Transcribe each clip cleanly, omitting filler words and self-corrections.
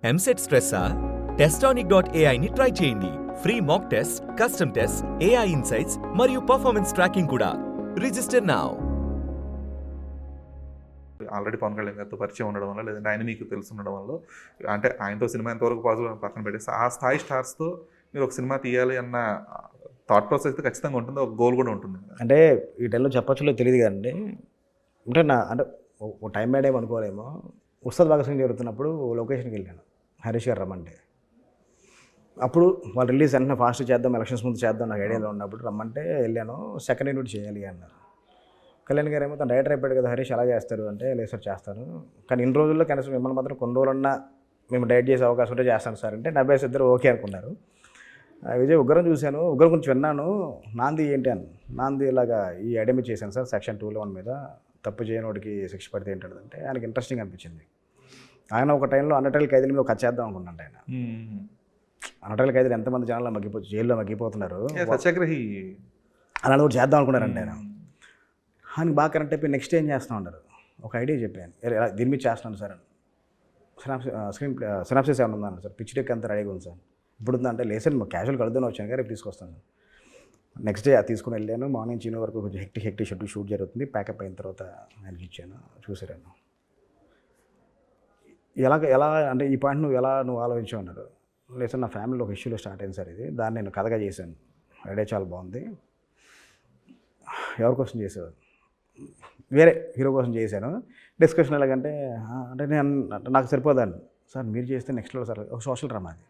ఎంసెట్ స్ట్రెస్సా? టెస్టానిక్.ai ని ట్రై చేయండి. Free mock test, custom test, AI insights మరియు పర్ఫార్మెన్స్ ట్రాకింగ్ కూడా. Register now. Already Pawan Kalyan గారితో పరిచయం ఉండడం వల్ల, లేదంటే ఆయన మీకు తెలిసి ఉండడం వల్ల, అంటే ఆయనతో సినిమా ఎంతవరకు పాజిబుల్ పక్కన పెట్టేసి ఆ స్థాయి స్టార్స్తో మీరు ఒక సినిమా తీయాలి అన్న థాట్ ప్రాసెస్ అయితే ఖచ్చితంగా ఉంటుంది, ఒక గోల్ కూడా ఉంటుంది. అంటే ఈ టైంలో చెప్పచ్చులో తెలియదు కదండి. అంటే ఒక టైం బై టైం అనుకోలేమో. ఉస్తాద్ భగత్ సింగ్ జరుగుతున్నప్పుడు లొకేషన్కి వెళ్ళాను, హరీష్ గారు రమ్మంటే. అప్పుడు వాళ్ళు రిలీజ్ వెంటనే ఫాస్ట్ చేద్దాం, ఎలక్షన్స్ ముందు చేద్దాం నాకు ఐడియాలో ఉన్నప్పుడు రమ్మంటే వెళ్ళాను. సెకండ్ యూనిట్ చేయాలి అన్నారు. కళ్యాణ్ గారు ఏమో తను డైరెక్టర్ అయిపోయాడు కదా హరీష్ ఎలా చేస్తారు అంటే, లేదు సార్ చేస్తాను, కానీ ఇన్ని రోజుల్లో కనీసం మిమ్మల్ని మాత్రం కొన్ని రోజులన్నా మేము డైరెక్ట్ చేసే అవకాశం ఉంటే చేస్తాను సార్ అంటే 70 ఇద్దరు ఓకే అనుకున్నారు. విజయ్ ఉగ్రం చూశాను, ఉగ్రం గురించి విన్నాను, నాంది ఏంటి అని. నాంది ఇలాగా ఈ అడమి చేశాను సార్ సెక్షన్ 211 మీద, తప్పు చేయనోడికి శిక్ష పడితే ఏంటంటే ఆయనకి ఇంట్రెస్టింగ్ అనిపించింది. ఆయన ఒక టైంలో అన్నటైల్ ఖైదీల మీద ఒక కథ చేద్దాం అనుకున్నాను. ఆయన అన్నటైల్ ఖైదీలు ఎంతమంది జనాల్లో జైల్లో మగ్గిపోతున్నారు, సత్యాగ్రహి అలా కూడా చేద్దాం అనుకున్నారంటే ఆయన. ఆయనకి బాగా కరెక్ట్ అయిపోయి నెక్స్ట్ ఏం చేస్తూ ఉన్నారు, ఒక ఐడియా చెప్పాను, దీని మీద చేస్తున్నాను సార్ అని. సినాప్సిస్ ఏమైనా ఉందన్నారు సార్, పిచ్ డెక్ అంతా రెడీగా ఉంది సార్, ఇప్పుడు ఉందంటే లేదు సార్ క్యాజువల్ కలుద్దాం వచ్చాను కానీ రేపు తీసుకొస్తాను. నెక్స్ట్ డే తీసుకుని వెళ్ళాను. మార్నింగ్ చిన్న వరకు కొంచెం హెక్టిక్ షూట్ జరుగుతుంది. ప్యాకప్ అయిన తర్వాత ఆయనకి ఇచ్చాను, చూసాను. ఎలా అంటే ఈ పాయింట్ నువ్వు ఆలోచించావు అన్నారు. లేదు సార్ నా ఫ్యామిలీలో ఒక ఇష్యూలో స్టార్ట్ అయింది సార్ ఇది, దాన్ని నేను కథగా చేశాను, ఐడియా చాలా బాగుంది. ఎవరి కోసం చేసేవారు, వేరే హీరో కోసం చేశాను. డిస్కషన్ ఎలాగంటే అంటే నాకు సరిపోదాన్ని సార్, మీరు చేస్తే నెక్స్ట్లో సార్ ఒక సోషల్ డ్రామా అది,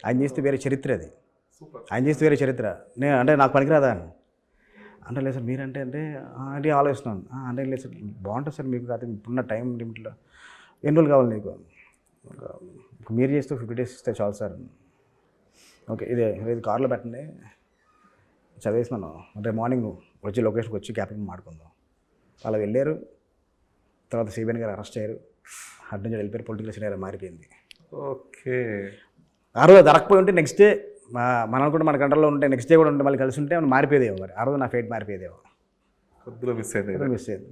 ఆయన చేస్తే వేరే చరిత్ర, అది ఆయన చేస్తే వేరే చరిత్ర, నేను అంటే నాకు పనికిరాదా అని అంటే, లేదు సార్ మీరంటే అంటే ఆలోచిస్తున్నాను అంటే, లేదు సార్ బాగుంటుంది సార్ మీకు కాదు ఇప్పుడున్న టైం లిమిట్లో, ఎన్ని రోజులు కావాలి నీకు, మీరు చేస్తే 50 days ఇస్తే చాలు సార్. ఓకే ఇది కార్లో పెట్టండి చదివేసినాను, అంటే మార్నింగ్ నువ్వు వచ్చి లొకేషన్కి వచ్చి క్యాప్టెన్ మాట్లాడుకుందాం. అలా వెళ్ళారు. తర్వాత సిబిఎన్ గారు అరెస్ట్ అయ్యారు, అటు నుంచి వెళ్ళిపోయారు. పొలిటికల్ సినారియో మారిపోయింది. ఓకే, ఆ రోజు దొరకపోయి ఉంటే నెక్స్ట్ డే మనం కూడా మన కంట్రోల్లో ఉంటే నెక్స్ట్ డే కూడా ఉంటే మళ్ళీ కలిసి ఉంటే మారిపోయేదేమో. మరి ఆ రోజు నా ఫేట్ మారిపోయేదేమో, కొద్దిగా మిస్ అయ్యేది. మిస్ అయ్యేది.